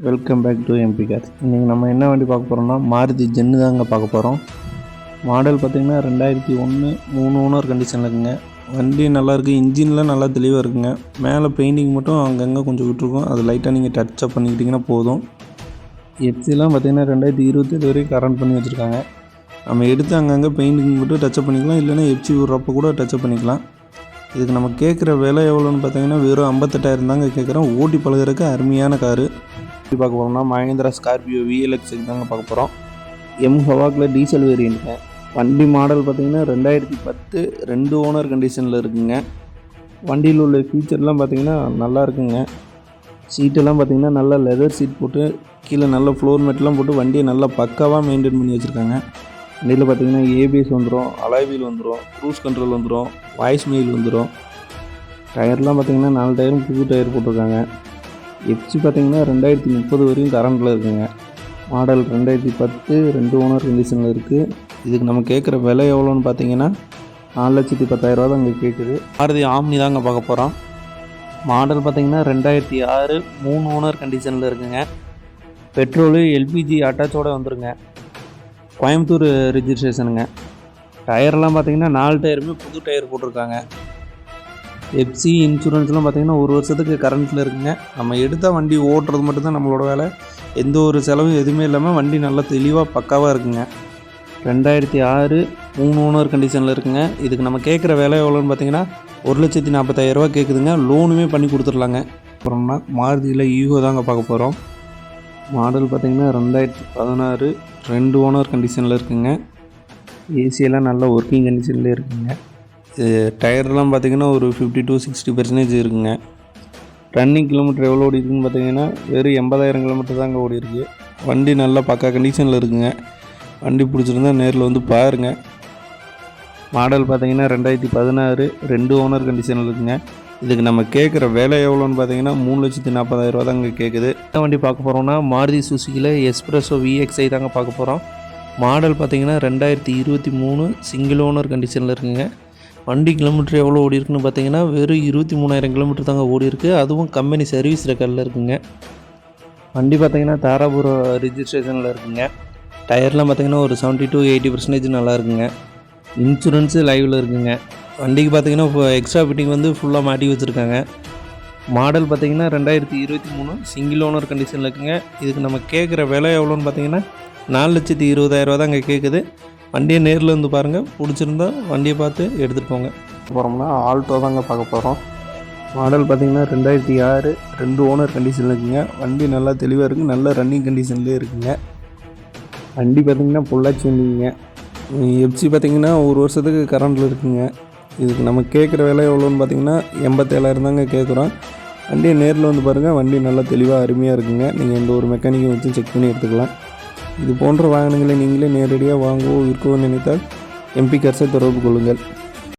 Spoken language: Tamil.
Welcome back to MP cars. இன்றைக்கி நம்ம என்ன வண்டி பார்க்க போகிறோம்னா மாருதி ஜென்னு தாங்க பார்க்க போகிறோம். மாடல் பார்த்திங்கன்னா 2001 3 ஓனர் கண்டிஷனில் இருக்குங்க. வண்டி நல்லாயிருக்கு, இன்ஜின்லாம் நல்லா தெளிவாக இருக்குங்க. மேலே பெயிண்டிங் மட்டும் அங்கங்கே கொஞ்சம் விட்டுருக்கும், அது லைட்டாக நீங்கள் டச்சப் பண்ணிக்கிட்டிங்கன்னா போதும். எஃப்சிலாம் பார்த்திங்கன்னா 2027 வரைக்கும் கரண்ட் பண்ணி வச்சுருக்காங்க. நம்ம எடுத்து அங்கங்கே பெயிண்டிங் மட்டும் டச்சப் பண்ணிக்கலாம், இல்லைன்னா எஃப்சி விட்றப்போ கூட டச்சப் பண்ணிக்கலாம். இதுக்கு நம்ம கேட்குற விலை எவ்வளோன்னு பார்த்தீங்கன்னா வெறும் 58,000 தாங்க கேட்குறோம். ஓட்டி பழகிறதுக்கு அருமையான காரு. பார்க்க போகிறோம்னா மஹேந்திரா ஸ்கார்பியோ VLX தாங்க பார்க்க போகிறோம். ஹவாக்கில் டீசல் வேரியண்ட்டுங்க. வண்டி மாடல் பார்த்திங்கன்னா 2010 2 ஓனர் கண்டிஷனில் இருக்குங்க. வண்டியில் உள்ள ஃபீச்சர்லாம் பார்த்திங்கன்னா நல்லா இருக்குங்க. சீட்டெல்லாம் பார்த்திங்கன்னா நல்லா லெதர் சீட் போட்டு கீழே நல்ல ஃப்ளோர் மேட்லாம் போட்டு வண்டியை நல்லா பக்காவாக மெயின்டைன் பண்ணி வச்சுருக்காங்க. வண்டியில் பார்த்திங்கன்னா ABS வந்துடும், அலாய் வீல் வந்துடும், க்ரூஸ் கண்ட்ரோல் வந்துடும், வாய்ஸ் மெயில் வந்துடும். டயர்லாம் பார்த்திங்கன்னா 4 டயரும் புது டயர் போட்டிருக்காங்க. எஃப்சி பார்த்திங்கன்னா 2030 வரையும் கரண்டில் இருக்குங்க. மாடல் 2010 2 ஓனர் கண்டிஷனில் இருக்குது. இதுக்கு நம்ம கேட்குற விலை எவ்வளோன்னு பார்த்தீங்கன்னா 4,10,000 தான் இங்கே கேட்குது. மாருதி ஆம்னி தாங்க பார்க்க போகிறோம். மாடல் பார்த்திங்கன்னா 2006 3 ஓனர் கண்டிஷனில் இருக்குங்க. பெட்ரோலு LPG அட்டாச்சோடு வந்துருங்க. கோயம்புத்தூர் ரிஜிஸ்ட்ரேஷனுங்க. டயர்லாம் பார்த்திங்கன்னா 4 டயருமே புது டயர் போட்டிருக்காங்க. எஃப்சி இன்சூரன்ஸ்லாம் பார்த்திங்கன்னா 1 வருஷத்துக்கு கரண்ட்டில் இருக்குங்க. நம்ம எடுத்தால் வண்டி ஓட்டுறது மட்டும்தான் நம்மளோட வேலை. எந்த ஒரு செலவும் எதுவுமே இல்லாமல் வண்டி நல்லா தெளிவாக பக்காவாக இருக்குங்க. 2006 3 ஓனர் கண்டிஷனில் இருக்குங்க. இதுக்கு நம்ம கேட்குற விலை எவ்வளோன்னு பார்த்தீங்கன்னா 1,40,000 கேட்குதுங்க. லோனுமே பண்ணி கொடுத்துடலாங்க. அப்புறம்னா மாருதியில் ஈகோ தாங்க பார்க்க போகிறோம். மாடல் பார்த்திங்கன்னா 2016 2 ஓனர் கண்டிஷனில் இருக்குங்க. ஏசியெல்லாம் நல்ல ஒர்க்கிங் கண்டிஷன்லேயே இருக்குங்க. டயர்லாம் பார்த்திங்கன்னா ஒரு 50 to 60% இருக்குங்க. ரன்னிங் கிலோமீட்டர் எவ்வளோ ஓடி இருக்குன்னு பார்த்தீங்கன்னா வெறும் 80,000 கிலோமீட்டர் தாங்க ஓடி இருக்குது. வண்டி நல்லா பக்கா கண்டிஷனில் இருக்குங்க. வண்டி பிடிச்சிருந்தா நேரில் வந்து பாருங்கள். மாடல் பார்த்திங்கன்னா 2016 2 ஓனர் கண்டிஷனில் இருக்குங்க. இதுக்கு நம்ம கேட்குற விலை எவ்வளோன்னு பார்த்தீங்கன்னா 3,40,000 தாங்க கேட்குது. இந்த வண்டி பார்க்க போகிறோம்னா மாருதி சுசுகியில் எஸ்பிரஸோ VXi தாங்க பார்க்க போகிறோம். மாடல் பார்த்திங்கன்னா 2023 சிங்கிள் ஓனர் கண்டிஷனில் இருக்குங்க. வண்டி கிலோமீட்டர் எவ்வளோ ஓடி இருக்குன்னு பார்த்தீங்கன்னா வெறும் 23,000 கிலோமீட்டர் தாங்க ஓடி இருக்குது. அதுவும் கம்பெனி சர்வீஸ் ரெக்கார்டில் இருக்குங்க. வண்டி பார்த்திங்கன்னா தாராபுரம் ரிஜிஸ்ட்ரேஷனில் இருக்குங்க. டயர்லாம் பார்த்திங்கன்னா ஒரு 70 to 80% நல்லா இருக்குங்க. இன்சூரன்ஸு லைவில் இருக்குங்க. வண்டிக்கு பார்த்திங்கன்னா இப்போ எக்ஸ்ட்ரா ஃபிட்டிங் வந்து ஃபுல்லாக மாட்டி வச்சுருக்காங்க. மாடல் பார்த்திங்கன்னா 2023 சிங்கிள் ஓனர் கண்டிஷனில் இருக்குங்க. இதுக்கு நம்ம கேட்குற விலை எவ்வளோன்னு பார்த்தீங்கன்னா 4,20,000 தாங்க கேட்குது. வண்டியை நேரில் வந்து பாருங்கள், பிடிச்சிருந்தா வண்டியை பார்த்து எடுத்துகிட்டு போங்க. போகிறோம்னா ஆல்டோ தாங்க பார்க்க போகிறோம். மாடல் பார்த்திங்கன்னா 2006 2 ஓனர் கண்டிஷனில் இருக்குங்க. வண்டி நல்லா தெளிவாக இருக்குது, நல்ல ரன்னிங் கண்டிஷன்லேயே இருக்குங்க. வண்டி பார்த்திங்கன்னா பொள்ளாச்சி வண்டிங்க. எஃப்சி பார்த்திங்கன்னா 1 வருஷத்துக்கு கரண்டில் இருக்குங்க. இதுக்கு நம்ம கேட்குற விலை எவ்வளோன்னு பார்த்தீங்கன்னா 87,000 தாங்க கேட்குறோம். வண்டியை நேரில் வந்து பாருங்கள், வண்டி நல்லா தெளிவாக அருமையாக இருக்குங்க. நீங்கள் எந்த ஒரு மெக்கானிக்கை வச்சு செக் பண்ணி எடுத்துக்கலாம். இது போன்ற வாகனங்களை நீங்களே நேரடியாக வாங்கவோ விற்கவோ நினைத்தால் எம்பி கார்ஸை தொடர்பு கொள்ளுங்கள்.